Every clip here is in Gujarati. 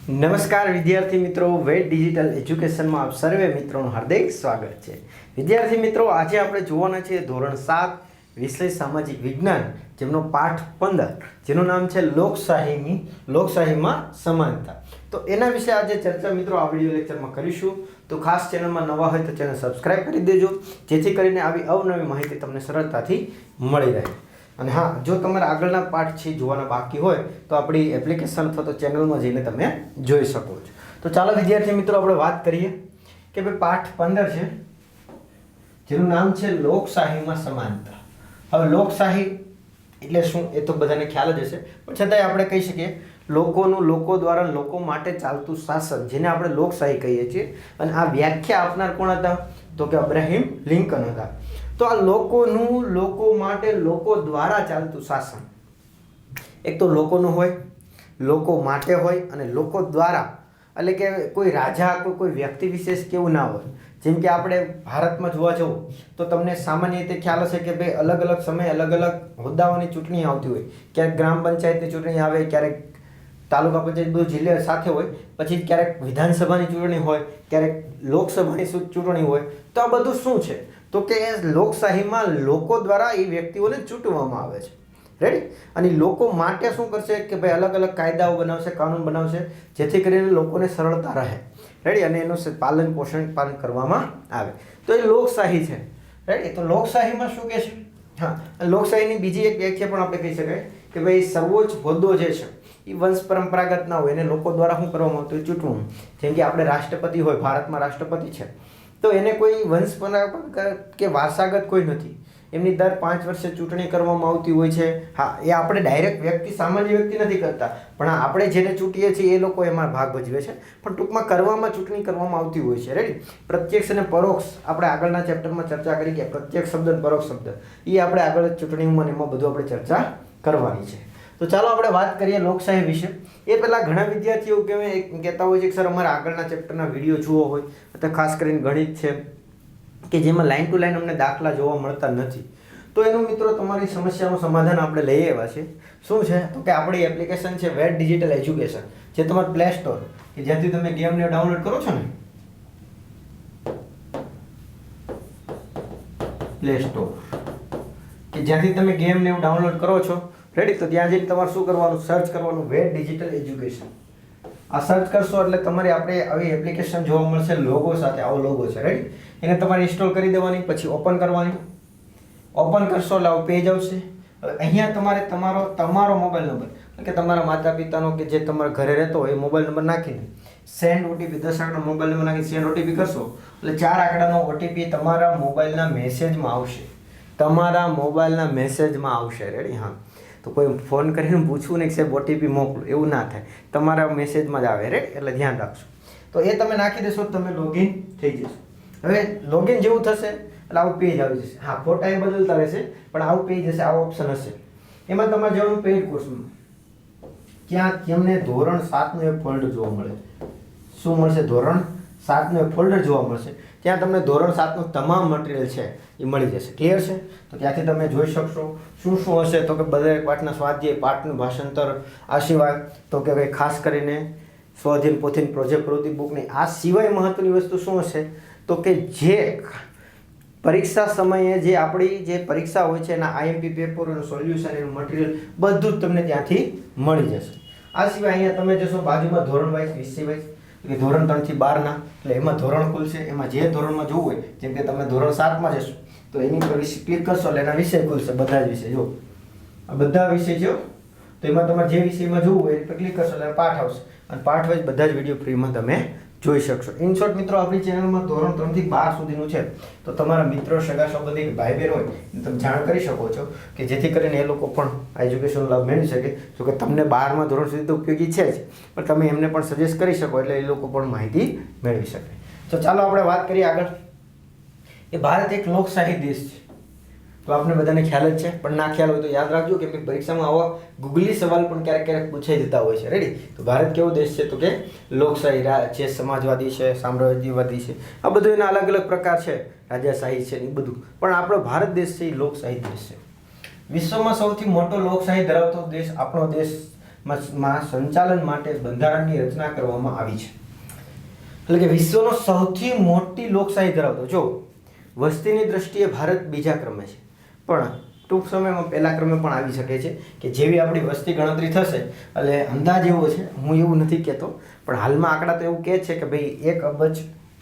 નમસ્કાર વિદ્યાર્થી મિત્રો, વેટ ડિજિટલ એજ્યુકેશનમાં આપ સર્વે મિત્રોનું હાર્દિક સ્વાગત છે. વિદ્યાર્થી મિત્રો, આજે આપણે જોવાના છીએ ધોરણ 7 વિષય સામાજિક વિજ્ઞાન, જેમનો પાઠ 15, જેનું નામ છે લોકશાહીમાં સમાનતા. તો એના વિશે આજે ચર્ચા મિત્રો આ વિડીયો લેક્ચરમાં કરીશું. તો ખાસ ચેનલમાં નવા હોય તો ચેનલ સબસ્ક્રાઇબ કરી દેજો, જેથી કરીને આવી અવનવી માહિતી તમને સરળતાથી મળી રહે. અને હા, જો તમારે આગળના પાઠ છે જોવાના બાકી હોય તો આપણી એપ્લિકેશન અથવા તો ચેનલમાં જઈને તમે જોઈ શકો છો. તો ચાલો વિદ્યાર્થી મિત્રો, આપણે વાત કરીએ કે ભાઈ પાઠ 15 છે, જેનું નામ છે લોકશાહીમાં સમાનતા. હવે લોકશાહી એટલે શું એ તો બધાને ખ્યાલ જ હશે, પણ છતાંય આપણે કહી શકીએ લોકોનું, લોકો દ્વારા, લોકો માટે ચાલતું શાસન, જેને આપણે લોકશાહી કહીએ છીએ. અને આ વ્યાખ્યા આપનાર કોણ હતા? તો કે અબ્રાહિમ લિંકન હતા. તો આ લોકોનું, લોકો માટે, લોકો દ્વારા ચાલતું શાસન, એક તો લોકોનું હોય, લોકો માટે હોય અને લોકો દ્વારા, એટલે કે કોઈ રાજા, કોઈ વ્યક્તિ વિશેષ કેવું ના હોય. જેમ કે આપણે ભારતમાં જોવા જવું તો તમને સામાન્ય રીતે ખ્યાલ હશે કે ભાઈ અલગ અલગ સમયે અલગ અલગ હોદ્દાઓની ચૂંટણી આવતી હોય. ક્યારેક ગ્રામ પંચાયતની ચૂંટણી આવે, ક્યારેક તાલુકા પંચાયત બધું જિલ્લા સાથે હોય, પછી ક્યારેક વિધાનસભાની ચૂંટણી હોય, ક્યારેક લોકસભાની ચૂંટણી હોય. તો આ બધું શું છે? તો કે લોકશાહીમાં લોકો દ્વારા એ વ્યક્તિઓને ચૂંટવામાં આવે છે. રેડી? અને લોકો માટે શું કરશે કે ભાઈ અલગ અલગ કાયદાઓ બનાવશે, કાનૂન બનાવશે, જેથી કરીને લોકોને સરળતા રહે. રેડી? અને એનું પાલન કરવામાં આવે. તો એ લોકશાહી છે. રેડી? તો લોકશાહીમાં શું કહે છે? હા, લોકશાહીની બીજી એક વ્યાખ્યા પણ આપણે કહી શકાય કે ભાઈ સર્વોચ્ચ હોદ્દો જે છે એ વંશ પરંપરાગત ના હોય, એને લોકો દ્વારા શું કરવામાં આવતું હોય? ચૂંટવું. જેમ કે આપણે રાષ્ટ્રપતિ હોય, ભારતમાં રાષ્ટ્રપતિ છે, તો એને કોઈ વંશ પરંપરાગત કે વારસાગત કોઈ નથી. એમની દર 5 વર્ષે ચૂંટણી કરવામાં આવતી હોય છે. હા, એ આપણે ડાયરેક્ટ વ્યક્તિ, સામાન્ય વ્યક્તિ નથી કરતા, પણ આપણે જેને ચૂંટીએ છીએ એ લોકો એમાં ભાગ ભજવે છે. પણ ટૂંકમાં કરવામાં, ચૂંટણી કરવામાં આવતી હોય છે. રેડી? પ્રત્યક્ષ અને પરોક્ષ આપણે આગળના ચેપ્ટરમાં ચર્ચા કરી કે પ્રત્યક્ષ શબ્દ અને પરોક્ષ શબ્દ એ આપણે આગળ ચૂંટણીમાં એમાં બધું આપણે ચર્ચા કરવાની છે. તો ચાલો આપણે વાત કરીએ લોકશાહી વિશે. એ પહેલાં ઘણા વિદ્યાર્થીઓ કહેતા હોય છે કે સર અમારે આગળના ચેપ્ટરના વિડીયો જોવો હોય, અથવા ખાસ કરીને ગણિત છે કે જેમાં લાઈન ટુ લાઈન અમને દાખલા જોવા મળતા નથી. તો એનું મિત્રો તમારી સમસ્યાનું સમાધાન આપણે લઈ આવ્યા છે. શું છે? તો કે આપણી એપ્લિકેશન છે વેટ ડિજિટલ એજ્યુકેશન, જે તમારું પ્લે સ્ટોર કે જ્યાંથી તમે ગેમને ડાઉનલોડ કરો છો ને, પ્લે સ્ટોર કે જ્યાંથી તમે ગેમને એવું ડાઉનલોડ કરો છો. રેડી? તો ત્યાં જઈને તમારે શું કરવાનું? સર્ચ કરવાનું વેટ ડિજિટલ એજ્યુકેશન. આ સર્ચ કરશો એટલે તમારે આપણે આવી એપ્લિકેશન જોવા મળશે લોગો સાથે. આવો લોગો છે. રેડી? એને તમારે ઇન્સ્ટોલ કરી દેવાની, પછી ઓપન કરવાની. ઓપન કરશો એટલે આવું પેજ આવશે. હવે અહીંયા તમારે તમારો મોબાઈલ નંબર કે તમારા માતા પિતાનો કે જે તમારા ઘરે રહેતો હોય એ મોબાઈલ નંબર નાખીને સેન્ડ ઓટીપી, 10 આંકડાનો મોબાઈલ નંબર નાખીને સેન્ડ ઓટીપી કરશો એટલે 4 આંકડાનો ઓટીપી તમારા મોબાઈલના મેસેજમાં આવશે. તમારા મોબાઈલના મેસેજમાં આવશે. રેડી? હા, તો કોઈ ફોન કરીને પૂછવું નહીં કે સાહેબ ઓટીપી મોકલો, એવું ના થાય. તમારા મેસેજમાં જ આવે. રેડી? એટલે ધ્યાન રાખશો. તો એ તમે નાખી દેશો, તમે લોગિન થઈ જશો. હવે લોગિન જેવું થશે એટલે આવું પેજ આવી જશે. હા, ફોટા એ બદલતા રહેશે, પણ આવું પેજ હશે, આવો ઓપ્શન હશે. એમાં તમારે જવાનું પેઇડ કોર્સમાં. ક્યાં? તમને ધોરણ 7નું એક ફોલ્ડર જોવા મળે. શું મળશે? ધોરણ 7નું એક ફોલ્ડર જોવા મળશે. ત્યાં તમને ધોરણ 7નું તમામ મટીરિયલ છે એ મળી જશે. ક્લિયર છે? તો ત્યાંથી તમે જોઈ શકશો શું શું હશે. તો કે દરેક પાઠના સ્વાધ્યાય, પાઠનું ભાષાંતર, આ સિવાય તો કે ભાઈ ખાસ કરીને સ્વાધ્યાય પોથીની પ્રોજેક્ટ પ્રવૃત્તિ બુકની. આ સિવાય મહત્વની વસ્તુ શું હશે? તો કે જે પરીક્ષા સમયે જે આપણી જે પરીક્ષા હોય છે એના આઈએમપી પેપરોનું સોલ્યુશન, એનું મટીરિયલ બધું જ તમને ત્યાંથી મળી જશે. આ સિવાય અહીંયા તમે જશો બાજુમાં ધોરણ વાઇઝ, વિષય વાઇઝ, કે ધોરણ 3 થી 12ના, એટલે એમાં ધોરણ ખુલશે. એમાં જે ધોરણમાં જોવું હોય, જેમ કે તમે ધોરણ 7માં જશો તો એની પર ક્લિક કરશો એટલે એના વિષય ખુલશે. બધા જ વિષય જો, આ બધા વિષય જો, તો એમાં તમારે જે વિષયમાં જોવું હોય એ પર ક્લિક કરશો એટલે પાઠ આવશે. અને પાઠ વાઇઝ બધા જ વિડીયો ફ્રીમાં તમે જોઈ શકશો. ઇન શોર્ટ મિત્રો, આપણી ચેનલમાં ધોરણ 3 થી 12 સુધીનું છે. તો તમારા મિત્રો, સગા સંબંધી, ભાઈ બહેન હોય તમે જાણ કરી શકો છો કે જેથી કરીને એ લોકો પણ આ એજ્યુકેશન લાભ મેળવી શકે. જો કે તમને 12મા ધોરણ સુધી તો ઉપયોગી છે જ, પણ તમે એમને પણ સજેસ્ટ કરી શકો એટલે એ લોકો પણ માહિતી મેળવી શકે. તો ચાલો આપણે વાત કરીએ આગળ. એ ભારત એક લોકશાહી દેશ છે. તો આપણે બધાને ખ્યાલ જ છે, પણ ના ખ્યાલ હોય તો યાદ રાખજો કે પરીક્ષામાં આવા ગૂગલી સવાલ પણ ક્યારેક ક્યારેક પૂછાઈ જતા હોય છે. રેડી? તો ભારત કેવો દેશ છે? તો કે લોકશાહી છે, સમાજવાદી છે, સામ્રાજ્યવાદી છે, આ બધું એના અલગ અલગ પ્રકાર છે, રાજાશાહી છે, એ બધું. પણ આપણો ભારત દેશ છે એ લોકશાહી દેશ છે. વિશ્વમાં સૌથી મોટો લોકશાહી ધરાવતો દેશ આપણો દેશ માં સંચાલન માટે બંધારણની રચના કરવામાં આવી છે. એટલે કે વિશ્વનો સૌથી મોટી લોકશાહી ધરાવતો, જો વસ્તીની દ્રષ્ટિએ ભારત બીજા ક્રમે છે, પણ ટૂંક સમયમાં પહેલા ક્રમે પણ આવી શકે છે કે જેવી આપણી વસ્તી ગણતરી થશે, એટલે અંદાજ એવો છે, હું એવું નથી કહેતો, પણ હાલમાં આંકડા તો એવું કહે છે કે ભાઈ 1 અબજ,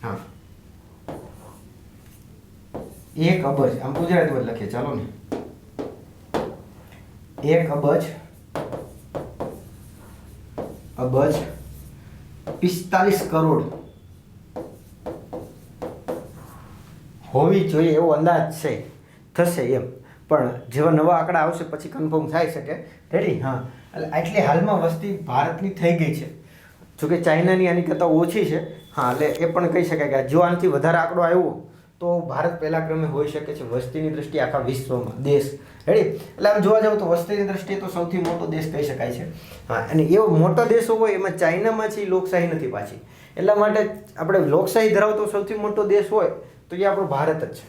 હા 1 અબજ, આમ ગુજરાતીમાં લખીએ ચાલો ને, 1 અબજ 45 કરોડ હોવી જોઈએ એવો અંદાજ છે, થશે એમ. પણ જેવા નવા આંકડા આવશે પછી કન્ફર્મ થાય શકે. રેડી? હા, એટલે આટલી હાલમાં વસ્તી ભારતની થઈ ગઈ છે, જોકે ચાઇનાની આની કરતાં ઓછી છે. હા, એટલે એ પણ કહી શકાય કે જો આનાથી વધારે આંકડો આવ્યો તો ભારત પહેલા ક્રમે હોઈ શકે છે વસ્તીની દ્રષ્ટિએ આખા વિશ્વમાં દેશ. રેડી? એટલે આમ જોવા જાવ તો વસ્તીની દ્રષ્ટિએ તો સૌથી મોટો દેશ કહી શકાય છે. હા, અને એવો મોટો દેશો હોય એમાં ચાઇનામાં છે લોકશાહી નથી પાછી, એટલા માટે આપણે લોકશાહી ધરાવતો સૌથી મોટો દેશ હોય તો એ આપણો ભારત જ છે.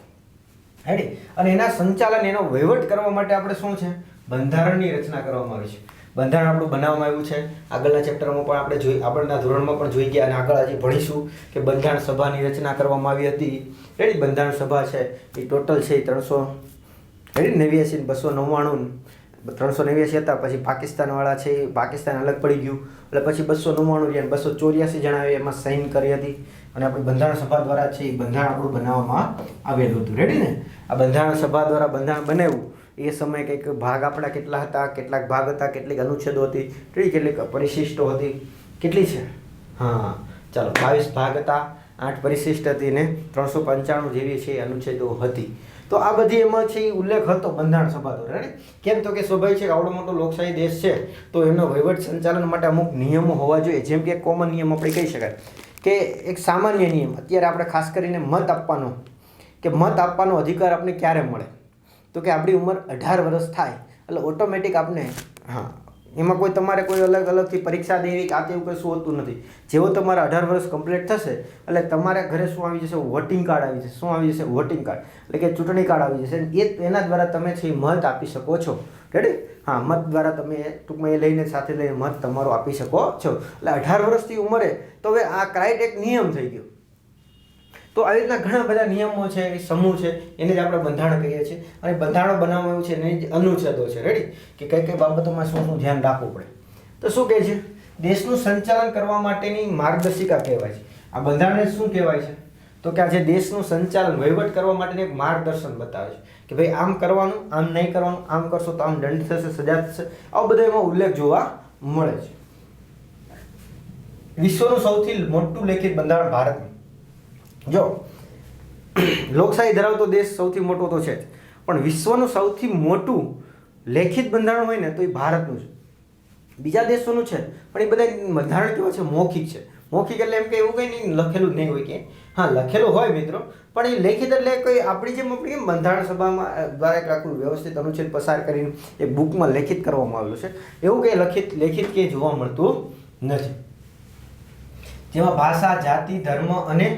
રેડી? અને એના સંચાલન, એનો વહીવટ કરવા માટે આપણે શું છે, બંધારણની રચના કરવામાં આવી છે. બંધારણ આપણું બનાવવામાં આવ્યું છે. આગળના ચેપ્ટરમાં પણ આપણે આગળના ધોરણમાં પણ જોઈ ગયા અને આગળ હજી ભણીશું કે બંધારણ સભાની રચના કરવામાં આવી હતી. રેડી? બંધારણ સભા છે એ ટોટલ છે 389 299, 389 હતા. પછી પાકિસ્તાનવાળા છે, પાકિસ્તાન અલગ પડી ગયું એટલે પછી 299 રહ્યા, 284 જણાએ એમાં સાઇન કરી હતી અને આપણી બંધારણ સભા દ્વારા છે એ બંધારણ આપણું બનાવવામાં આવેલું હતું. રેડી ને? આ બંધારણ સભા દ્વારા બંધારણ બનાવ્યું એ સમયે કંઈક ભાગ આપણા કેટલા હતા, કેટલાક ભાગ હતા, કેટલીક અનુચ્છેદો હતી, કેટલીક પરિશિષ્ટો હતી, કેટલી છે? હા ચાલો, 22 ભાગ હતા, 8 પરિશિષ્ટ હતી ને 395 જેવી છે અનુચ્છેદો હતી. તો આ બધી એમાં છે એ ઉલ્લેખ હતો બંધારણ સભા દ્વારા. રેડી? કેમ તો કે સ્વાભાવિક છે કે આવડો મોટો લોકશાહી દેશ છે તો એમનો વહીવટ સંચાલન માટે અમુક નિયમો હોવા જોઈએ. જેમ કે કોમન નિયમ આપણે કહી શકાય કે એક સામાન્ય નિયમ, અત્યારે આપણે ખાસ કરીને મત આપવાનો અધિકાર આપણે ક્યારે મળે તો કે આપણી ઉંમર 18 વર્ષ થાય એટલે ઓટોમેટિક આપણે, હા, એમાં કોઈ તમારે કોઈ અલગથી પરીક્ષા દેવી કે આ તેવું કશું હોતું નથી. જેવો તમારા 18 વર્ષ કમ્પ્લીટ થશે એટલે તમારા ઘરે શું આવી જશે, વોટિંગ કાર્ડ આવી જશે. શું આવી જશે? વોટિંગ કાર્ડ, એટલે કે ચૂંટણી કાર્ડ આવી જશે. એના દ્વારા તમે છે મત આપી શકો છો. રેડી? હા, મત દ્વારા તમે ટૂંકમાં એ લઈને સાથે લઈને મત તમારો આપી શકો છો. એટલે 18 વર્ષથી ઉંમરે તો હવે આ ક્રાઇટ એક નિયમ થઈ ગયો. તો આવી રીતના ઘણા બધા નિયમો છે, સમૂહ છે, એને જ આપણે બંધારણ કહીએ છીએ. અને બંધારણો બનાવવામાં આવ્યું છે એની જ અનુચ્છેદો છે. રેડી? કે કઈ કઈ બાબતોમાં શું ધ્યાન રાખવું પડે. તો શું કહે છે? દેશનું સંચાલન કરવા માટેની માર્ગદર્શિકા કહેવાય છે. આ બંધારણને શું કહેવાય છે તો કે આ જે દેશનું સંચાલન, વહીવટ કરવા માટેનું એક માર્ગદર્શન બતાવે છે કે ભાઈ આમ કરવાનું, આમ નહીં કરવાનું, આમ કરશો તો આમ દંડ થશે, સજા થશે. આવો બધો એમાં ઉલ્લેખ જોવા મળે છે. વિશ્વનું સૌથી મોટું લેખિત બંધારણ ભારતનું. જો લોકશાહી ધરાવતો દેશ સૌથી મોટો તો છે જ, પણ વિશ્વનું સૌથી મોટું લેખિત બંધારણ હોય ને તો એ ભારતનું છે. બીજા દેશોનું છે પણ એ બધા બંધારણ કેવા છે, મૌખિક છે. મૌખિક એટલે એમ કે એવું કંઈ નહીં લખેલું જ નહીં હોય કે, હા લખેલું હોય મિત્રો, પણ એ લેખિત એટલે કોઈ આપણી જેમ કેમ બંધારણ સભામાં દ્વારા એક આખું વ્યવસ્થિત અનુચ્છેદ પસાર કરીને એક બુકમાં લેખિત કરવામાં આવેલું છે, એવું કંઈ લેખિત કે જોવા મળતું નથી. જેમાં ભાષા, જાતિ, ધર્મ અને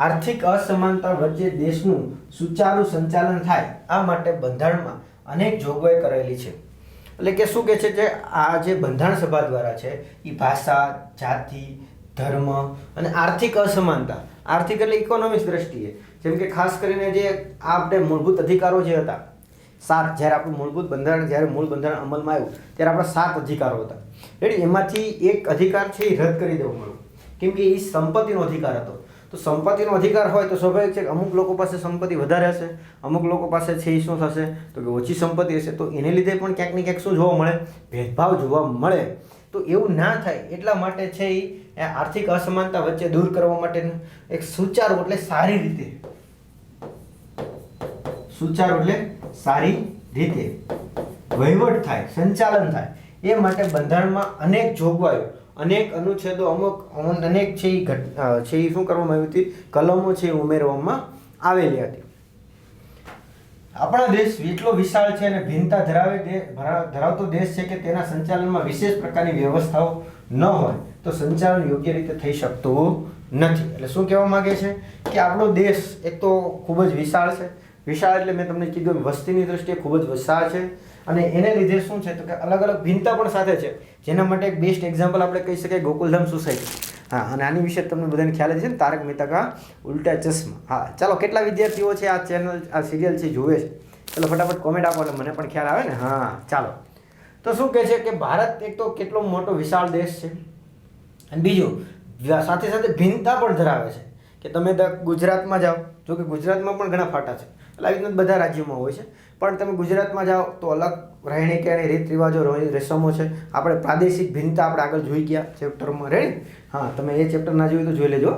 આર્થિક અસમાનતા વચ્ચે દેશનું સુચારુ સંચાલન થાય આ માટે બંધારણમાં અનેક જોગવાઈ કરેલી છે. એટલે કે શું કહે છે કે આ જે બંધારણ સભા દ્વારા છે એ ભાષા, જાતિ, ધર્મ અને આર્થિક અસમાનતા, આર્થિક એટલે ઇકોનોમિક્સ દ્રષ્ટિએ, જેમ કે ખાસ કરીને જે આપણે મૂળભૂત અધિકારો જે હતા 7, જ્યારે આપણું મૂળ બંધારણ અમલમાં આવ્યું ત્યારે આપણા 7 અધિકારો હતા. રેડી? એમાંથી એક અધિકાર છે એ રદ કરી દેવો મળ્યો, કેમ કે એ સંપત્તિનો અધિકાર હતો. તો સંપત્તિનો અધિકાર હોય તો સ્વાભાવિક છે કે અમુક લોકો પાસે સંપત્તિ વધારે હશે, અમુક લોકો પાસે છે એ શું થશે તો કે ઓછી સંપત્તિ હશે. તો એને લીધે પણ ક્યાંક ને ક્યાંક શું જોવા મળે, ભેદભાવ જોવા મળે. તો એવું ના થાય એટલા માટે છે એ આર્થિક અસમાનતા વચ્ચે દૂર કરવા માટેનું એક સુચારુ એટલે સારી રીતે વહીવટ થાય, સંચાલન થાય એ માટે બંધારણમાં અનેક જોગવાઈઓ, અનેક અનુચ્છેદો, અનેક છે એ શું કરવામાં આવી હતી, કલમો છે ઉમેરવામાં આવેલી હતી. આપણા દેશ એટલો વિશાળ છે અને ભિન્નતા ધરાવતો દેશ છે કે તેના સંચાલનમાં વિશેષ પ્રકારની વ્યવસ્થાઓ ન હોય તો સંચાલન યોગ્ય રીતે થઈ શકતું નથી. એટલે શું કહેવા માંગે છે કે આપણો દેશ એક તો ખૂબ જ વિશાળ છે. વિશાળ એટલે મેં તમને કીધું વસ્તીની દ્રષ્ટિએ ખૂબ જ વિશાળ છે અને એને લીધે શું છે તો કે અલગ અલગ ભિન્નતા પણ સાથે છે, જેના માટે એક બેસ્ટ એક્ઝામ્પલ આપણે કહી શકાય ગોકુલધામ સોસાયટી. હા, અને આની વિશે તમને બધાને ખ્યાલ જ છે ને, તારક મહેતા કા ઉલ્ટા ચશ્મા. હા, ચાલો કેટલા વિદ્યાર્થીઓ છે આ ચેનલ આ સિરિયલ છે જોવે છે? ચાલો ફટાફટ કોમેન્ટ આપો એટલે મને પણ ખ્યાલ આવે ને. હા ચાલો, તો શું કહે છે કે ભારત એક તો કેટલો મોટો વિશાળ દેશ છે, અને બીજું સાથે સાથે ભિન્નતા પણ ધરાવે છે. કે તમે ગુજરાતમાં જાઓ, જો કે ગુજરાતમાં પણ ઘણા ફાટા છે, એટલે આવી રીતના બધા રાજ્યોમાં હોય છે, પણ તમે ગુજરાતમાં જાઓ તો અલગ રહેણી કહેણી રીત રિવાજો રસમો છે. આપણે પ્રાદેશિક ભિન્નતા આપણે આગળ જોઈ ગયા ચેપ્ટરમાં, રેડી? હા, તમે એ ચેપ્ટર ના જોયું તો જોઈ લેજો.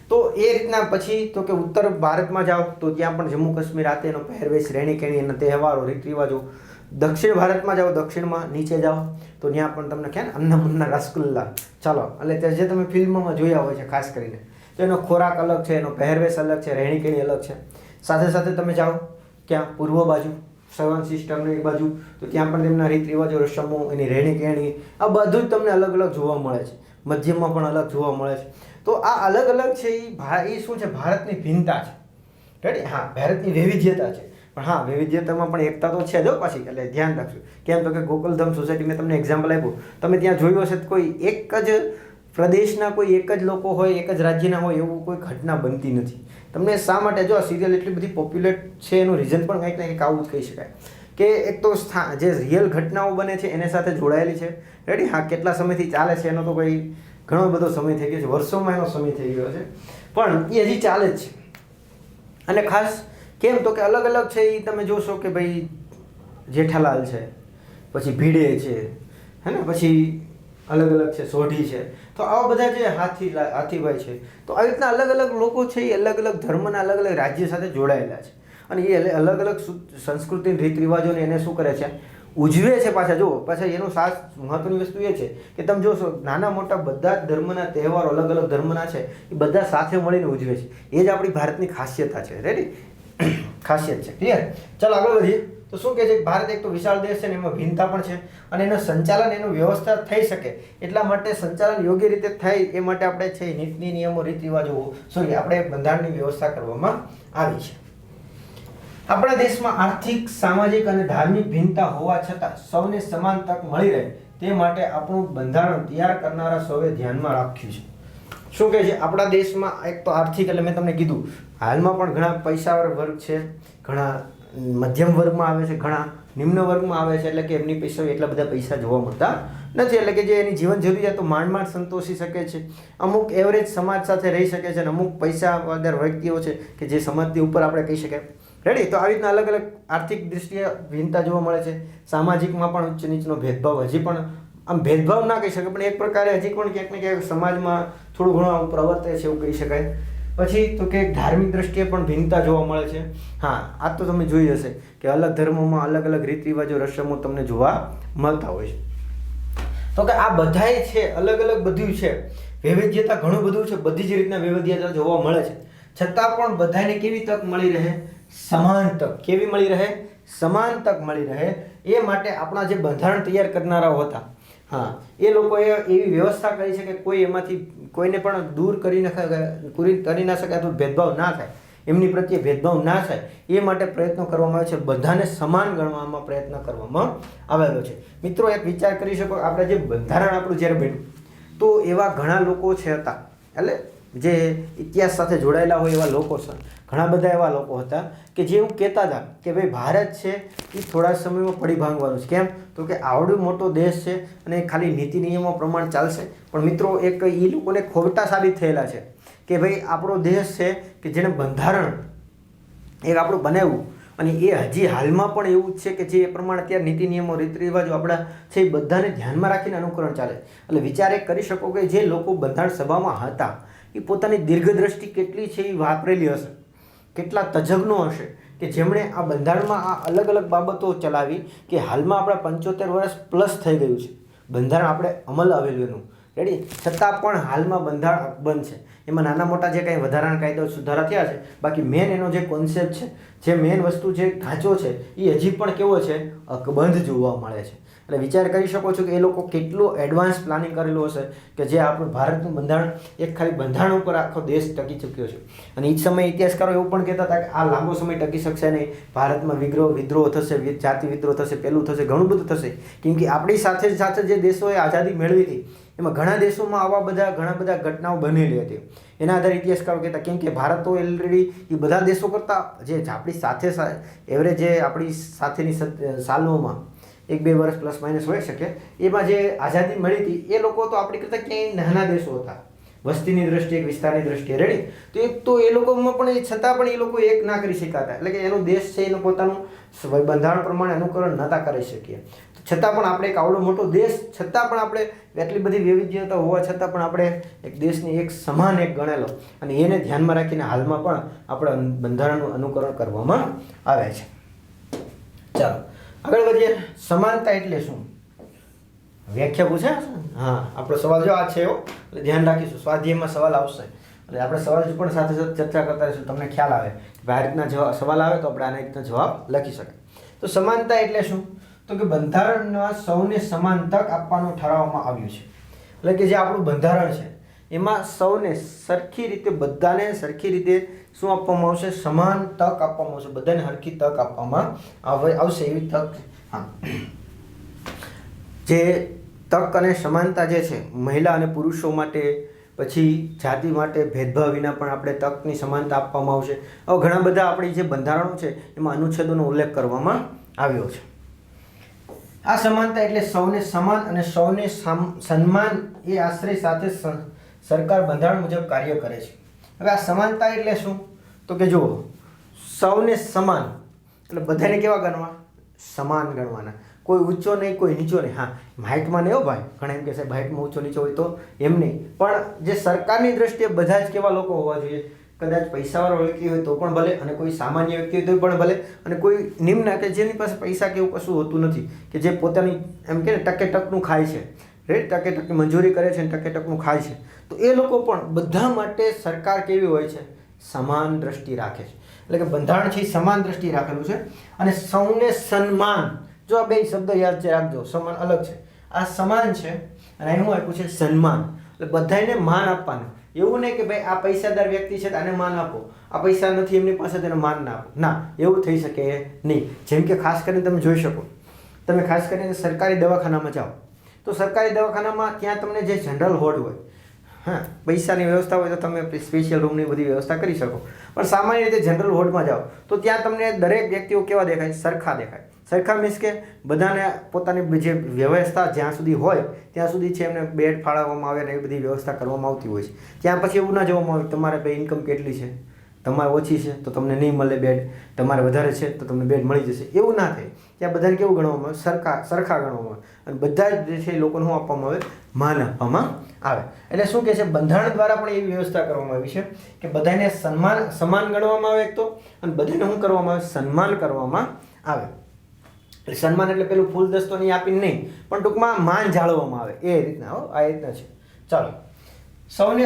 તો એ રીતના પછી તો કે ઉત્તર ભારતમાં જાઓ તો ત્યાં પણ જમ્મુ કાશ્મીર આતે એનો પહેરવેશ રહેણી કહેણી એના તહેવારો રીત રિવાજો. દક્ષિણ ભારતમાં જાઓ, દક્ષિણમાં નીચે જાઓ તો ત્યાં પણ તમને ખ્યાલ અન્ના મુન્ના રસગુલ્લા, ચાલો એટલે જે તમે ફિલ્મોમાં જોયા હોય છે ખાસ કરીને, તો એનો ખોરાક અલગ છે, એનો પહેરવેશ અલગ છે, રહેણી કહેણી અલગ છે. સાથે સાથે તમે જાઓ ક્યાં પૂર્વ બાજુ સવન સિસ્ટમની એક બાજુ, તો ત્યાં પણ તેમના રીત રિવાજો રસમો એની રહેણી કહેણી આ બધું જ તમને અલગ અલગ જોવા મળે છે. મધ્યમાં પણ અલગ જોવા મળે છે. તો આ અલગ અલગ છે એ શું છે? ભારતની ભિન્નતા છે, રેડી? હા, ભારતની વૈવિધ્યતા છે, પણ હા વૈવિધ્યતામાં પણ એકતા તો છે જ પાછી, એટલે ધ્યાન રાખજો. કેમ તો કે ગોકુલધામ સોસાયટી મેં તમને એક્ઝામ્પલ આપ્યું, તમે ત્યાં જોયું હશે કોઈ એક જ પ્રદેશના કોઈ એક જ લોકો હોય, એક જ રાજ્યના હોય એવું કોઈ ઘટના બનતી નથી. તમને શા માટે? જો આ સિરિયલ એટલી બધી પોપ્યુલેટ છે એનું રીઝન પણ કંઈક ને કંઈક આવું જ કહી શકાય કે એક તો જે રિયલ ઘટનાઓ બને છે એને સાથે જોડાયેલી છે, રેડી? હા, કેટલા સમયથી ચાલે છે એનો તો કોઈ ઘણો બધો સમય થઈ ગયો છે, વર્ષોમાં એનો સમય થઈ ગયો છે, પણ એ હજી ચાલે જ છે. અને ખાસ કેમ તો કે અલગ અલગ છે એ તમે જોશો કે ભાઈ જેઠાલાલ છે, પછી ભીડે છે, હે ને, પછી અલગ અલગ છે સોઢી છે, તો આવા બધા જે હાથીભાઈ છે, તો આવી રીતના અલગ અલગ લોકો છે એ અલગ અલગ ધર્મના અલગ અલગ રાજ્ય સાથે જોડાયેલા છે, અને એ અલગ અલગ સંસ્કૃતિ રીત રિવાજોને એને શું કરે છે? ઉજવે છે. પાછા જુઓ, પાછા એનું ખાસ મહત્વની વસ્તુ એ છે કે તમે જોશો નાના મોટા બધા જ ધર્મના તહેવારો અલગ અલગ ધર્મના છે એ બધા સાથે મળીને ઉજવે છે. એ જ આપણી ભારતની ખાસિયત છે, રેડી? ખાસિયત છે, ક્લિયર? ચાલો આગળ વધીએ. તો શું કહે છે? ભારત એક તો વિશાળ દેશ છે ને એમાં ભિન્નતા પણ છે, અને એનું સંચાલન એનું વ્યવસ્થા થઈ શકે એટલા માટે સંચાલન યોગ્ય રીતે થાય એ માટે આપણે છે નીતિ નિયમો રીત રિવાજો આપણે બંધારણની વ્યવસ્થા કરવામાં આવી છે. આપણા દેશમાં આર્થિક સામાજિક અને ધાર્મિક ભિન્નતા હોવા છતાં સૌને સમાન તક મળી રહે તે માટે આપણું બંધારણ તૈયાર કરનારા સૌએ ધ્યાનમાં રાખ્યું છે. શું કહે છે? આપણા દેશમાં એક તો આર્થિક એટલે મેં તમને કીધું હાલમાં પણ ઘણા પૈસાવાળા વર્ગ છે, ઘણા મધ્યમ વર્ગમાં આવે છે, ઘણા નિમ્ન વર્ગમાં આવે છે, એટલે કે એમની પૈસા એટલા બધા પૈસા જોવા મળતા નથી, એટલે કે જે એની જીવન જરૂરિયાતો માંડ સંતોષી શકે છે. અમુક એવરેજ સમાજ સાથે રહી શકે છે, અને અમુક પૈસાદાર વ્યક્તિઓ છે કે જે સમાજની ઉપર આપણે કહી શકાય, રેડી? તો આવી રીતના અલગ અલગ આર્થિક દૃષ્ટિએ ભિન્નતા જોવા મળે છે. સામાજિકમાં પણ ઉચ્ચ નીચનો ભેદભાવ હજી પણ આમ ભેદભાવ ના કહી શકાય, પણ એક પ્રકારે હજી પણ ક્યાંક ને ક્યાંક સમાજમાં થોડું ઘણું આવું પ્રવર્તે છે એવું કહી શકાય. પછી તો કે ધાર્મિક દ્રષ્ટિએ પણ ભિન્નતા જોવા મળે છે. હા, આ તો તમે જોઈ હશે કે અલગ ધર્મોમાં અલગ અલગ રીત રિવાજો રસમો તમને જોવા મળતા હોય છે. તો કે આ બધાય છે અલગ અલગ બધું છે, વૈવિધ્યતા ઘણું બધું છે, બધી જ રીતના વૈવિધ્યતા જોવા મળે છે, છતાં પણ બધાને કેવી તક મળી રહે? સમાન તક. કેવી મળી રહે? સમાન તક મળી રહે. એ માટે આપણા જે બંધારણ તૈયાર કરનારાઓ હતા, હા, એ લોકોએ એવી વ્યવસ્થા કરી છે કે કોઈ એમાંથી કોઈને પણ દૂર કરી ના શકાય, તો ભેદભાવ ના થાય, એમની પ્રત્યે ભેદભાવ ના થાય એ માટે પ્રયત્નો કરવામાં આવે છે. બધાને સમાન ગણવામાં પ્રયત્ન કરવામાં આવેલો છે. મિત્રો એક વિચાર કરી શકો, આપણે જે બંધારણ આપણું જ્યારે બન્યું તો એવા ઘણા લોકો છે હતા, એટલે જે ઇતિહાસ સાથે જોડાયેલા હોય એવા લોકો છે, ઘણા બધા એવા લોકો હતા કે જે એવું કહેતા હતા કે ભાઈ ભારત છે એ થોડા સમયમાં પડી ભાંગવાનું છે. કેમ તો કે આવડો મોટો દેશ છે અને ખાલી નીતિ નિયમો પ્રમાણે ચાલશે. પણ મિત્રો એક એ લોકોને ખોટા સાબિત થયેલા છે કે ભાઈ આપણો દેશ છે કે જેણે બંધારણ એક આપણું બનાવ્યું, અને એ હજી હાલમાં પણ એવું જ છે કે જે પ્રમાણે અત્યારે નીતિ નિયમો રીત રિવાજો આપણા છે એ બધાને ધ્યાનમાં રાખીને અનુકરણ ચાલે. એટલે વિચાર એક કરી શકો કે જે લોકો બંધારણ સભામાં હતા એ પોતાની દીર્ઘદ્રષ્ટિ કેટલી છે એ વાપરેલી હશે, કેટલા તજજ્ઞો હશે કે જેમણે આ બંધારણમાં આ અલગ અલગ બાબતો ચલાવી કે હાલમાં આપણા 75 વર્ષ પ્લસ થઈ ગયું છે બંધારણ આપણે અમલ આવેલું એનું, રેડી? છતાં પણ હાલમાં બંધારણ અકબંધ છે. એમાં નાના મોટા જે કંઈ વધારાના કાયદો સુધારા થયા છે, બાકી મેન એનો જે કોન્સેપ્ટ છે, જે મેન વસ્તુ જે ઢાંચો છે એ હજી પણ કેવો છે? અકબંધ જોવા મળે છે. એટલે વિચાર કરી શકો છો કે એ લોકો કેટલું એડવાન્સ પ્લાનિંગ કરેલું હશે કે જે આપણું ભારતનું બંધારણ એક ખાલી બંધારણ ઉપર આખો દેશ ટકી ચૂક્યો છે. અને એ જ સમયે ઇતિહાસકારો એવું પણ કહેતા હતા કે આ લાંબો સમય ટકી શકશે નહીં, ભારતમાં વિદ્રોહ થશે, જાતિ વિદ્રોહ થશે, પેલું થશે, ઘણું બધું થશે. કેમ કે આપણી સાથે સાથે જે દેશોએ આઝાદી મેળવી હતી એમાં ઘણા દેશોમાં ઘણા બધા ઘટનાઓ બનેલી હતી. એના આધારે ઇતિહાસકારો કહેતા કેમ કે ભારત તો ઓલરેડી એ બધા દેશો કરતાં જે આપણી સાથે એવરેજ જે આપણી સાથેની સાલોમાં 1-2 વર્ષ પ્લસ માઇનસ હોઈ શકે, એમાં જે આઝાદી મળી હતી એ લોકો તો આપણી કરતાં ક્યાંય નાના દેશો હતા વસ્તીની દ્રષ્ટિએ, વિસ્તારની દ્રષ્ટિએ. રેડી તો એ લોકોમાં પણ છતાં પણ એ લોકો એક ના કરી શકાતા. એટલે કે એનો દેશ છે એનું પોતાનું બંધારણ પ્રમાણે અનુકરણ નહોતા કરી શકીએ. છતાં પણ આપણે એક આવડો મોટો દેશ છતાં પણ આપણે એટલી બધી વૈવિધ્યતા હોવા છતાં પણ આપણે એક દેશની એક સમાન એક ગણેલો અને એને ધ્યાનમાં રાખીને હાલમાં પણ આપણે બંધારણનું અનુકરણ કરવામાં આવે છે. ચાલો આગળ વધીએ. સમાનતા એટલે શું? વ્યાખ્યા પૂછે. હા, આપણો સવાલ જો આ છે એવો, એટલે ધ્યાન રાખીશું. સ્વાધ્યાયમાં સવાલ આવશે એટલે આપણે સવાલ પણ સાથે સાથે ચર્ચા કરતા રહીશું. તમને ખ્યાલ આવે કે આ રીતના સવાલ આવે તો આપણે આના રીતના જવાબ લખી શકીએ. તો સમાનતા એટલે શું? તો કે બંધારણમાં સૌને સમાન તક આપવાનું ઠરાવવામાં આવ્યું છે. એટલે કે જે આપણું બંધારણ છે એમાં સૌને સરખી રીતે, બધાને સરખી રીતે શું આપવામાં આવશે? સમાન તક આપવામાં આવશે. બધાને સરખી તક આપવામાં આવશે એવી તક. હા, જે તક અને સમાનતા જે છે મહિલા અને પુરુષો માટે, પછી જાતિ માટે ભેદભાવ વિના પણ આપણે તકની સમાનતા આપવામાં આવશે. હવે ઘણા બધા આપણી જે બંધારણો છે એમાં અનુચ્છેદોનો ઉલ્લેખ કરવામાં આવ્યો છે. આ સમાનતા એટલે સૌને સમાન અને સૌને સન્માન એ આશ્રય સાથે સરકાર બંધારણ મુજબ કાર્ય કરે છે. હવે આ સમાનતા એટલે શું? તો કે જુઓ, સૌને સમાન એટલે બધાને કેવા ગણવા? સમાન ગણવાના. કોઈ ઊંચો નહીં, કોઈ નીચો નહીં. હા, હાઇટમાં નહીં હો ભાઈ, ઘણા એમ કે સાહેબ હાઇટમાં ઊંચો નીચો હોય તો એમ નહીં, પણ જે સરકારની દ્રષ્ટિએ બધા જ કેવા લોકો હોવા જોઈએ? કદાચ પૈસાવાળો વ્યક્તિ હોય તો પણ ભલે, અને કોઈ સામાન્ય વ્યક્તિ હોય તો પણ ભલે, અને કોઈ નિમ્ન કે જેની પાસે પૈસા કે એવું કશું હોતું નથી, કે જે પોતાની એમ કે ટકે ટકનું ખાય છે, રાઈટ, ટકે ટકે મંજૂરી કરે છે અને ટકે ટકનું ખાય છે, તો એ લોકો પણ બધા માટે સરકાર કેવી હોય છે? સમાન દ્રષ્ટિ રાખે છે. એટલે કે બંધારણ છે સમાન દ્રષ્ટિ રાખેલું છે. અને સૌને સન્માન, જો આ બે શબ્દ યાદ છે રાખજો, સમાન અલગ છે, આ સમાન છે અને એનું આપ્યું છે સન્માન. એટલે બધાને માન આપવાનું. એવું નહીં કે ભાઈ આ પૈસાદાર વ્યક્તિ છે આને માન આપો, આ પૈસા નથી એમની પાસે તેને માન ના આપો. ના, એવું થઈ શકે નહીં. જેમ કે ખાસ કરીને તમે જોઈ શકો, તમે ખાસ કરીને સરકારી દવાખાનામાં જાઓ તો સરકારી દવાખાનામાં ત્યાં તમને જે જનરલ વોર્ડ હોય, હા, પૈસાની વ્યવસ્થા હોય તો તમે સ્પેશિયલ રૂમની બધી વ્યવસ્થા કરી શકો, પણ સામાન્ય રીતે જનરલ વોર્ડમાં જાઓ તો ત્યાં તમને દરેક વ્યક્તિઓ કેવા દેખાય? સરખા દેખાય. સરખા મીન્સ કે બધાને પોતાની જે વ્યવસ્થા જ્યાં સુધી હોય ત્યાં સુધી છે એમને બેડ ફાળવવામાં આવે ને એ બધી વ્યવસ્થા કરવામાં આવતી હોય છે. ત્યાં પછી એવું ના જોવામાં આવે તમારે ભાઈ ઇન્કમ કેટલી છે, તમારે ઓછી છે તો તમને નહીં મળે બેડ, તમારે વધારે છે તો તમને બેડ મળી જશે, એવું ના થાય. ત્યાં બધાને કેવું ગણવામાં આવે? સરખા ગણવામાં આવે. અને બધા જ જે છે એ લોકોને શું આપવામાં આવે? માન આપવામાં આવે. એટલે શું કહે છે? બંધારણ દ્વારા પણ એવી વ્યવસ્થા કરવામાં આવી છે કે બધાને સમાન ગણવામાં આવે એક તો, અને બધાને શું કરવામાં આવે? સન્માન કરવામાં આવે. એટલે સન્માન એટલે પેલું ફૂલ દસ્તો નહીં આપીને નહીં, પણ ટૂંકમાં માન જાળવવામાં આવે એ રીતના. આ રીતના છે. ચાલો, સૌને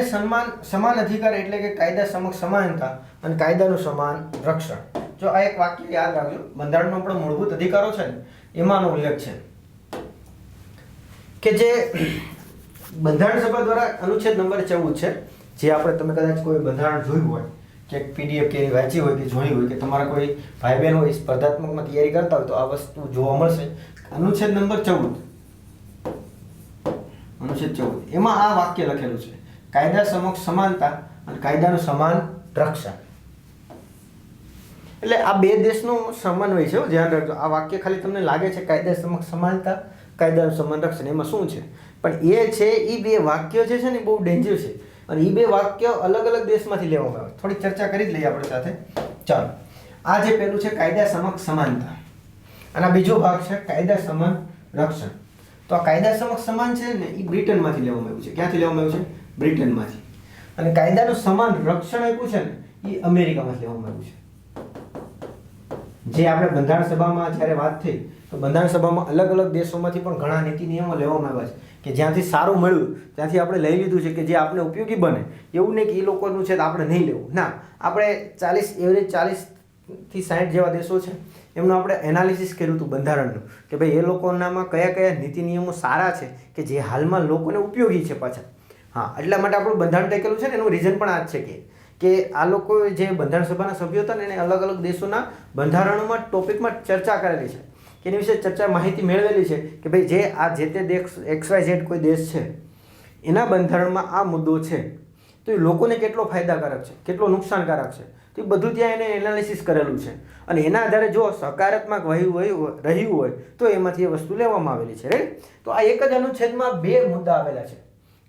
સમાન અધિકાર એટલે કે કાયદા સમક્ષ સમાનતા અને કાયદાનું સમાન રક્ષણ. જો આ એક વાક્ય યાદ રાખજો, બંધારણનો આપણો મૂળભૂત અધિકારો છે ને એમાંનો ઉલ્લેખ છે કે જે બંધારણ સભા દ્વારા અનુચ્છેદ નંબર 14 છે, જે આપણે તમે કદાચ કોઈ બંધારણ જોયું હોય કે PDF કે વાંચી હોય કે જોઈ હોય, કે તમારા કોઈ ભાઈ બહેન હોય સ્પર્ધાત્મકમાં તૈયારી કરતા હોય તો આ વસ્તુ જોવા મળશે. અનુચ્છેદ નંબર 14, અનુચ્છેદ 14 એમાં આ વાક્ય લખેલું છે, કાયદા સમક્ષ સમાનતા અને કાયદાનું સમાન રક્ષણ. એટલે આ બે દેશનો સમન્વય છે, ધ્યાન રાખજો. આ વાક્ય ખાલી તમને લાગે છે કાયદા સમક્ષ સમાનતા, કાયદાનું સમાન રક્ષણ, એમાં શું છે? પણ એ છે એ બે વાક્ય જે છે ને બહુ ડેન્જર છે, અને એ બે વાક્ય અલગ અલગ દેશમાંથી લેવામાં આવે. થોડી ચર્ચા કરી જ લઈએ આપણે સાથે. ચાલો, આ જે પેલું છે કાયદા સમક્ષ સમાનતા, અને આ બીજો ભાગ છે કાયદા સમાન રક્ષણ. તો આ કાયદા સમક્ષ સમાન છે ને એ બ્રિટનમાંથી લેવામાં આવ્યું છે. ક્યાંથી લેવામાં આવ્યું છે? બ્રિટનમાંથી. અને કાયદાનું સમાન રક્ષણ આપ્યું છે ને એ અમેરિકામાંથી લેવામાં આવ્યું છે. જે આપણે બંધારણ સભામાં જ્યારે વાત થઈ તો બંધારણ સભામાં અલગ અલગ દેશોમાંથી પણ ઘણા નીતિ નિયમો લેવામાં આવ્યા છે કે જ્યાંથી સારું મળ્યું ત્યાંથી આપણે લઈ લીધું છે, કે જે આપણે ઉપયોગી બને. એવું નહીં કે એ લોકોનું છે તો આપણે નહીં લેવું. ના, આપણે 40 થી 60 જેવા દેશો છે એમનું આપણે એનાલિસિસ કર્યું હતું બંધારણનું કે ભાઈ એ લોકોનામાં કયા કયા નીતિ નિયમો સારા છે કે જે હાલમાં લોકોને ઉપયોગી છે પાછા. હા, એટલા માટે આપણું બંધારણ ટેકેલું છે ને એનું રીઝન પણ આ જ છે કે આ લોકો જે બંધારણ સભાના સભ્યો હતા ને એને અલગ અલગ દેશોના બંધારણોમાં ટોપિકમાં ચર્ચા કરેલી છે કે એની વિશે ચર્ચા માહિતી મેળવેલી છે કે ભાઈ જે આ જે તે દેશ XYZ કોઈ દેશ છે એના બંધારણમાં આ મુદ્દો છે તો એ લોકોને કેટલો ફાયદાકારક છે, કેટલો નુકસાનકારક છે, તો એ બધું ત્યાં એને એનાલિસિસ કરેલું છે અને એના આધારે જો સકારાત્મક રહ્યું હોય તો એમાંથી એ વસ્તુ લેવામાં આવેલી છે. રાઈટ. તો આ એક જ અનુચ્છેદમાં 2 મુદ્દા આવેલા છે.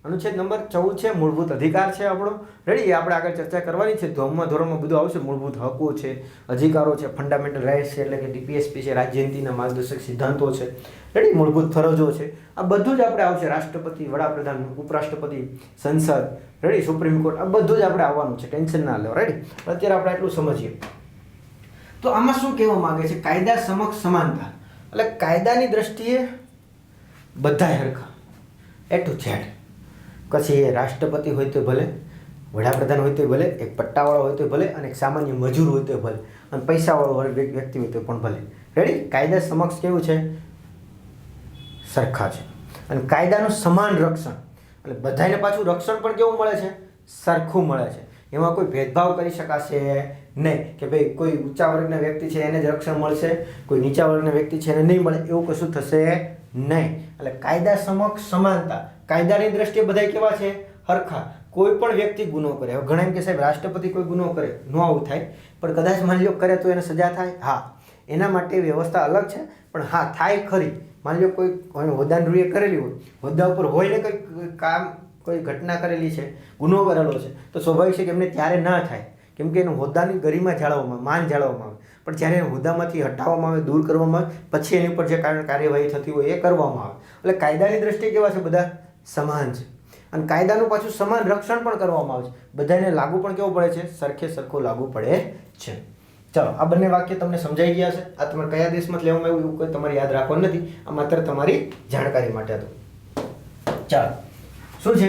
અનુચ્છેદ નંબર 14 છે મૂળભૂત અધિકાર છે આપણો. રેડી. આપણે આગળ ચર્ચા કરવાની છે. ધોરણમાં બધું આવશે. મૂળભૂત હકો છે, અધિકારો છે, ફંડામેન્ટલ રાઇટ્સ છે એટલે કે DPSP છે, રાજ્ય નીતિના માર્ગદર્શક સિદ્ધાંતો છે. રેડી. મૂળભૂત ફરજો છે. આ બધું જ આપણે આવશે. રાષ્ટ્રપતિ, વડાપ્રધાન, ઉપરાષ્ટ્રપતિ, સંસદ, રેડી, સુપ્રીમ કોર્ટ, આ બધું જ આપણે આવવાનું છે. ટેન્શન ના લો. રેડી. અત્યારે આપણે એટલું સમજીએ તો આમાં શું કહેવા માંગે છે? કાયદા સમક્ષ સમાનતા એટલે કાયદાની દ્રષ્ટિએ બધા હરખા, A to Z. પછી એ રાષ્ટ્રપતિ હોય તો ભલે, વડાપ્રધાન હોય તો ભલે, એક પટ્ટાવાળો હોય તો ભલે અને એક સામાન્ય મજૂર હોય તો ભલે અને પૈસાવાળો વ્યક્તિ હોય તો પણ ભલે. રેડી. કાયદા સમક્ષ કેવું છે? સરખા છે. અને કાયદાનું સમાન રક્ષણ એટલે બધાને પાછું રક્ષણ પણ કેવું મળે છે? સરખું મળે છે. એમાં કોઈ ભેદભાવ કરી શકાશે નહીં કે ભાઈ કોઈ ઊંચા વર્ગના વ્યક્તિ છે એને જ રક્ષણ મળશે, કોઈ નીચા વર્ગના વ્યક્તિ છે એને નહીં મળે, એવું કશું થશે નહીં. એટલે કાયદા સમક્ષ સમાનતા. કાયદાની દ્રષ્ટિએ બધા કેવા છે? હરખા. કોઈ પણ વ્યક્તિ ગુનો કરે, હવે ઘણા એમ કે સાહેબ રાષ્ટ્રપતિ કોઈ ગુનો કરે, નો આવું થાય, પણ કદાચ માની લો કરે તો એને સજા થાય. હા, એના માટે વ્યવસ્થા અલગ છે, પણ હા થાય ખરી. માની લો કોઈ હોદ્દાની કરેલી હોય, હોદ્દા ઉપર હોય ને કંઈક કામ, કોઈ ઘટના કરેલી છે, ગુનો કરેલો છે, તો સ્વાભાવિક છે કે એમને ત્યારે ના થાય, કેમ કે એનું હોદ્દાની ગરિમા જાળવવામાં, માન જાળવવામાં આવે. પણ જ્યારે એને હોદ્દામાંથી હટાવવામાં આવે, દૂર કરવામાં આવે, પછી એની ઉપર જે કાર્યવાહી થતી હોય એ કરવામાં આવે. એટલે કાયદાની દ્રષ્ટિએ કેવા છે? બધા સમાન છે. અને કાયદાનું પાછું સમાન રક્ષણ પણ કરવામાં આવે છે. બધાને લાગુ પણ કેવું પડે છે? સરખે સરખું લાગુ પડે છે. ચાલો, આ બંને વાક્ય તમને સમજાઈ ગયા છે. આ તમારે કયા દેશમાં લેવામાં આવ્યું એવું કોઈ તમારે યાદ રાખવાનું નથી. આ માત્ર તમારી જાણકારી માટે હતું. ચાલો, શું છે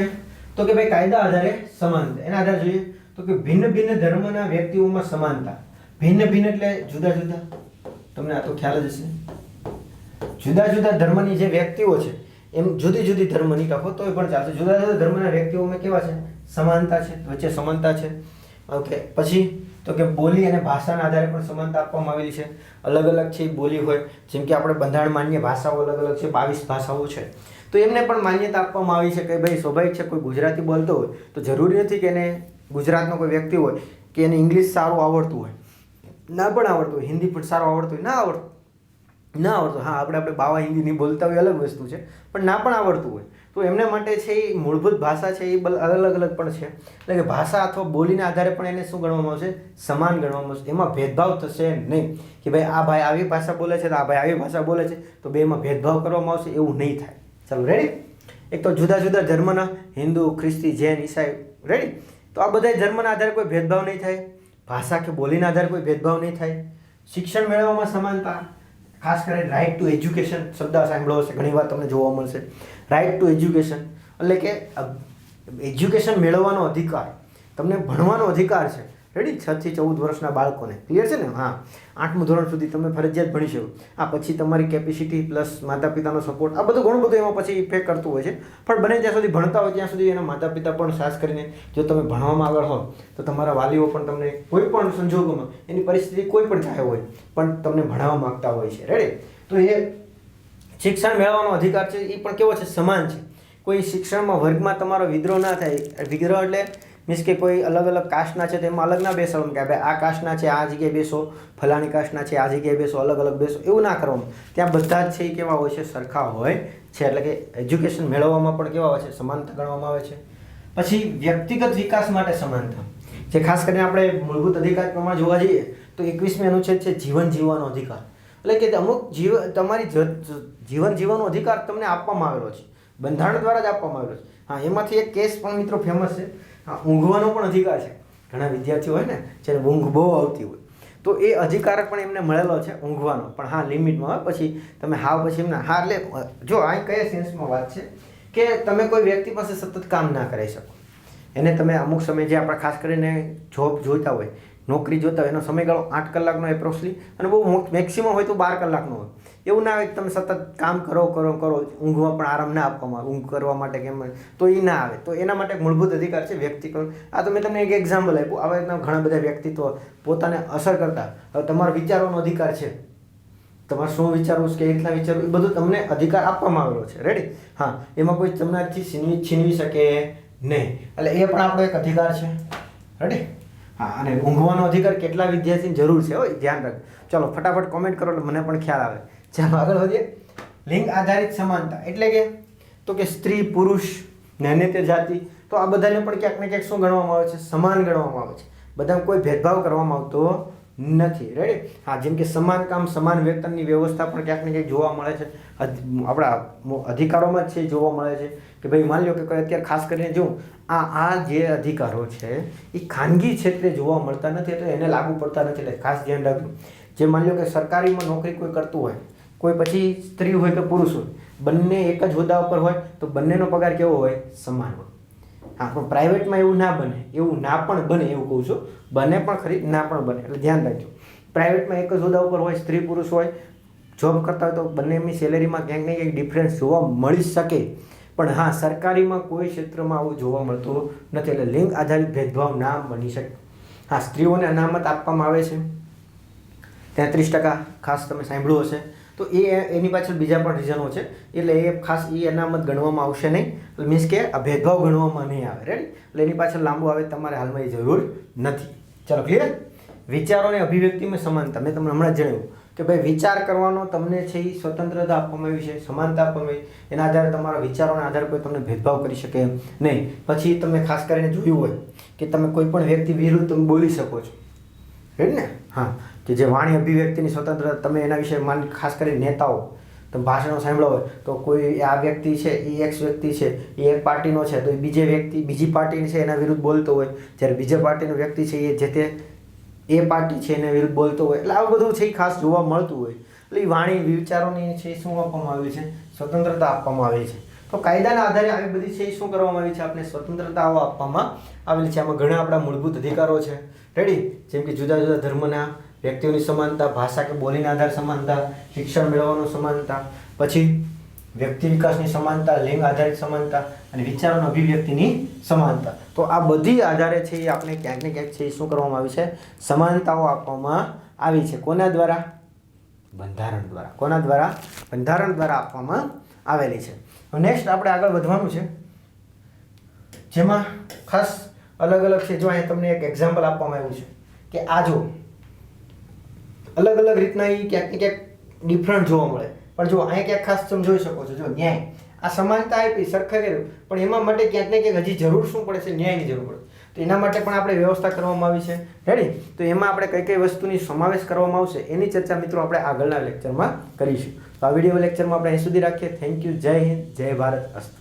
તો કે ભાઈ કાયદા આધારે સમાનતા. એના આધારે જોઈએ તો કે ભિન્ન ભિન્ન ધર્મના વ્યક્તિઓમાં સમાનતા. ભિન્ન ભિન્ન એટલે જુદા જુદા. તમને આ તો ખ્યાલ જ હશે. જુદા જુદા ધર્મની જે વ્યક્તિઓ છે એમ જુદી જુદી ધર્મની રાખો તોય પણ ચાલશે. જુદા જુદા ધર્મના વ્યક્તિઓમાં કેવા છે? સમાનતા છે, વચ્ચે સમાનતા છે. ઓકે. પછી તો કે બોલી અને ભાષાના આધારે પણ સમાનતા આપવામાં આવેલી છે. અલગ અલગ છે બોલી હોય, જેમ કે આપણે બંધારણ માન્ય ભાષાઓ અલગ અલગ છે, 22 ભાષાઓ છે, તો એમને પણ માન્યતા આપવામાં આવી છે કે ભાઈ સ્વાભાવિક છે કોઈ ગુજરાતી બોલતો હોય તો જરૂરી નથી કે એને ગુજરાતનો કોઈ વ્યક્તિ હોય કે એને ઇંગ્લિશ સારું આવડતું હોય, ના પણ આવડતું હોય, હિન્દી પણ સારું આવડતું હોય, ના આવડતું. હા, આપણે બાવા હિન્દી નહીં બોલતા હોય અલગ વસ્તુ છે, પણ ના પણ આવડતું હોય તો એમને માટે છે એ મૂળભૂત ભાષા છે એ અલગ અલગ પણ છે. એટલે કે ભાષા અથવા બોલીના આધારે પણ એને શું ગણવામાં આવશે? સમાન ગણવામાં આવશે. એમાં ભેદભાવ થશે નહીં કે ભાઈ આ ભાઈ આવી ભાષા બોલે છે તો આ ભાઈ આવી ભાષા બોલે છે તો બેમાં ભેદભાવ કરવામાં આવશે, એવું નહીં થાય. ચાલો, રેડી. એક તો જુદા જુદા ધર્મના હિન્દુ, ખ્રિસ્તી, જૈન, ઈસાઈ. રેડી. તો આ બધા ધર્મના આધારે કોઈ ભેદભાવ નહીં થાય. ભાષા કે બોલીના આધારે કોઈ ભેદભાવ નહીં થાય. શિક્ષણ મેળવવામાં સમાનતા. ખાસ કરીને રાઇટ ટુ એજ્યુકેશન શબ્દ સાંભળ્યો હશે, ઘણી વાર તમને જોવા મળશે. રાઇટ ટુ એજ્યુકેશન એટલે કે એજ્યુકેશન મેળવવાનો અધિકાર, તમને ભણવાનો અધિકાર છે. રેડી. 6 થી 14 વર્ષના બાળકોને. ક્લિયર છે ને? હા, 8મું ધોરણ સુધી તમે ફરજિયાત ભણી શકો. આ પછી તમારી કેપેસિટી પ્લસ માતા પિતાનો સપોર્ટ, આ બધું ઘણું બધું એમાં પછી ઇફેક્ટ કરતું હોય છે. પણ બને ત્યાં સુધી ભણતા હોય ત્યાં સુધી એના માતા પિતા પણ ખાસ કરીને જો તમે ભણવામાં આગળ હો તો તમારા વાલીઓ પણ તમને કોઈ પણ સંજોગોમાં એની પરિસ્થિતિ કોઈ પણ ચાહે હોય પણ તમને ભણાવવા માગતા હોય છે. રેડી. તો એ શિક્ષણ મેળવવાનો અધિકાર છે એ પણ કેવો છે? સમાન છે. કોઈ શિક્ષણમાં વર્ગમાં તમારો વિદ્રોહ ના થાય. વિદ્રોહ એટલે મીન્સ કે કોઈ અલગ અલગ કાસ્ટના છે તેમાં અલગ ના બેસવાનું કે ભાઈ આ કાસ્ટના છે આ જગ્યાએ બેસો, ફલાણી કાસ્ટના છે આ જગ્યાએ બેસો, અલગ અલગ બેસો, એવું ના કરવાનું. ત્યાં બધા જ છે એ કેવા હોય છે? સરખા હોય છે. એટલે કે એજ્યુકેશન મેળવવામાં પણ કેવા હોય છે? સમાનતા ગણવામાં આવે છે. પછી વ્યક્તિગત વિકાસ માટે સમાનતા, જે ખાસ કરીને આપણે મૂળભૂત અધિકાર પ્રમાણે જોવા જઈએ તો 21મી અનુચ્છેદ છે જીવન જીવવાનો અધિકાર. એટલે કે અમુક તમારી જીવન જીવવાનો અધિકાર તમને આપવામાં આવેલો છે, બંધારણ દ્વારા જ આપવામાં આવેલો છે. હા, એમાંથી એક કેસ પણ મિત્રો ફેમસ છે. હા, ઊંઘવાનો પણ અધિકાર છે. ઘણા વિદ્યાર્થીઓ હોય ને જેને ઊંઘ બહુ આવતી હોય તો એ અધિકાર પણ એમને મળેલો છે ઊંઘવાનો, પણ હા લિમિટમાં હોય. પછી તમે હાવ પછી એમને હા એટલે જો આ કયા સેન્સમાં વાત છે કે તમે કોઈ વ્યક્તિ પાસે સતત કામ ના કરાવી શકો, એને તમે અમુક સમય જે આપણે ખાસ કરીને જોબ જોઈતા હોય, નોકરી જોતા હોય એનો સમયગાળો 8 કલાકનો એપ્રોક્સલી અને બહુ મેક્સિમમ હોય તો 12 કલાકનો હોય. એવું ના હોય કે તમે સતત કામ કરો ઊંઘમાં પણ આરામ ના આપવામાં આવે, ઊંઘ કરવા માટે કેમ તો એ ના આવે. તો એના માટે મૂળભૂત અધિકાર છે વ્યક્તિગત. આ તો મેં તમને એક એક્ઝામ્પલ આપ્યું. આવા રીતના ઘણા બધા વ્યક્તિત્વ પોતાને અસર કરતા. હવે તમારો વિચારવાનો અધિકાર છે, તમારે શું વિચારવું કે રીતના વિચારવું એ બધું તમને અધિકાર આપવામાં આવેલો છે. રેડી? હા, એમાં કોઈ તમારાથી છીનવી શકે નહીં. એટલે એ પણ આપણો એક અધિકાર છે. રેડી? હા, અને ઊંઘવાનો અધિકાર કેટલા વિદ્યાર્થીની જરૂર છે હોય ધ્યાન રાખજો. ચલો ફટાફટ કોમેન્ટ કરો એટલે મને પણ ખ્યાલ આવે. ચાલો આગળ વધીએ. લિંગ આધારિત સમાનતા એટલે કે તો કે સ્ત્રી પુરુષ નાન્યતે જાતિ તો આ બધાને પણ ક્યાંક ને ક્યાંક શું ગણવામાં આવે છે? સમાન ગણવામાં આવે છે. બધામાં કોઈ ભેદભાવ કરવામાં આવતો નથી. રેડી? હા, જેમ કે સમાન કામ સમાન વેતનની વ્યવસ્થા પણ ક્યાંક ને ક્યાંક જોવા મળે છે. આપણા અધિકારોમાં જ છે જોવા મળે છે કે ભાઈ માની લો કે અત્યારે ખાસ કરીને જો આ જે અધિકારો છે એ ખાનગી ક્ષેત્રે જોવા મળતા નથી, એટલે એને લાગુ પડતા નથી. એટલે ખાસ ધ્યાન રાખજો. જે માની લો કે સરકારીમાં નોકરી કોઈ કરતું હોય, કોઈ પછી સ્ત્રી હોય કે પુરુષ હોય, બંને એક જ હોદ્દા ઉપર હોય તો બંનેનો પગાર કેવો હોય? સમાન હોય. હા, પણ પ્રાઇવેટમાં એવું ના બને, એવું ના પણ બને એવું કહું છું. બને પણ ખરી, ના પણ બને. એટલે ધ્યાન રાખજો. પ્રાઇવેટમાં એક જ હોદ્દા ઉપર હોય, સ્ત્રી પુરુષ હોય, જોબ કરતા હોય તો બંનેની સેલેરીમાં ક્યાંક ને ક્યાંક ડિફરન્સ જોવા મળી શકે. પણ હા, સરકારીમાં કોઈ ક્ષેત્રમાં આવું જોવા મળતું નથી. એટલે લિંગ આધારિત ભેદભાવ ના બની શકે. હા, સ્ત્રીઓને અનામત આપવામાં આવે છે 33%. ખાસ તમે સાંભળ્યું હશે. તો એની પાછળ બીજા પણ રીઝનો છે. એટલે એ ખાસ એ અનામત ગણવામાં આવશે નહીં. મીન્સ કે આ ભેદભાવ ગણવામાં નહીં આવે. રેડી? એટલે એની પાછળ લાંબુ આવે તમારે હાલમાં એ જરૂર નથી. ચલો ક્લિયર? વિચારો અને અભિવ્યક્તિમાં સમાનતા મેં તમને હમણાં જ જણાવ્યું કે ભાઈ વિચાર કરવાનો તમને છે એ સ્વતંત્રતા આપવામાં આવી છે, સમાનતા આપવામાં આવી. એના આધારે તમારા વિચારોના આધારે કોઈ તમને ભેદભાવ કરી શકે નહીં. પછી તમે ખાસ કરીને જોયું હોય કે તમે કોઈ પણ વ્યક્તિ વિરુદ્ધ તમે બોલી શકો છો. રેડી ને? હા, કે જે વાણી અભિવ્યક્તિની સ્વતંત્રતા તમે એના વિશે ખાસ કરીને નેતાઓ તમે ભાષણો સાંભળ્યા હોય તો કોઈ આ વ્યક્તિ છે એ એક્સ વ્યક્તિ છે એ એક પાર્ટીનો છે તો એ બીજી પાર્ટીની છે એના વિરુદ્ધ બોલતો હોય, જ્યારે બીજા પાર્ટીનો વ્યક્તિ છે એ જે તે એ પાર્ટી છે એને વિરુદ્ધ બોલતો હોય. એટલે આવું બધું છે એ ખાસ જોવા મળતું હોય. એટલે એ વાણી વિચારોની છે શું આપવામાં આવી છે? સ્વતંત્રતા આપવામાં આવી છે. તો કાયદાના આધારે આવી બધી છે એ શું કરવામાં આવી છે? આપણે સ્વતંત્રતાઓ આપવામાં આવેલી છે. આમાં ઘણા આપણા મૂળભૂત અધિકારો છે. રેડી? જેમ કે જુદા જુદા ધર્મના વ્યક્તિઓની સમાનતા, ભાષા કે બોલીના આધારે સમાનતા, શિક્ષણ મેળવવાનું સમાનતા, પછી વ્યક્તિ વિકાસની સમાનતા, લિંગ આધારિત સમાનતા અને વિચારોની અભિવ્યક્તિની સમાનતા. તો આ બધી આધારે છે એ આપણે ક્યાંક ને ક્યાંક છે એ શું કરવામાં આવી છે? સમાનતાઓ આપવામાં આવી છે. કોના દ્વારા? બંધારણ દ્વારા. કોના દ્વારા? બંધારણ દ્વારા આપવામાં આવેલી છે. નેક્સ્ટ આપણે આગળ વધવાનું છે, જેમાં ખાસ અલગ અલગ છે. જો અહીંયા તમને એક એક્ઝામ્પલ આપવામાં આવ્યું છે કે આ જો અલગ અલગ રીતના એ ક્યાંક ને ક્યાંક ડિફરન્ટ જોવા મળે. પણ જો અહીંયા ક્યાંક ખાસ તમે જોઈ શકો છો, જો ન્યાય આ સમાનતા આપી સરખા કર્યું, પણ એમાં માટે ક્યાંક ને ક્યાંક હજી જરૂર શું પડે છે? ન્યાયની જરૂર પડે. તો એના માટે પણ આપણે વ્યવસ્થા કરવામાં આવી છે. રેડી? તો એમાં આપણે કઈ કઈ વસ્તુની સમાવેશ કરવામાં આવશે એની ચર્ચા મિત્રો આપણે આગળના લેક્ચરમાં કરીશું. તો આ વિડીયો લેક્ચરમાં આપણે અહીં સુધી રાખીએ. Thank you. જય હિન્દ, જય ભારત. અસ્તુ.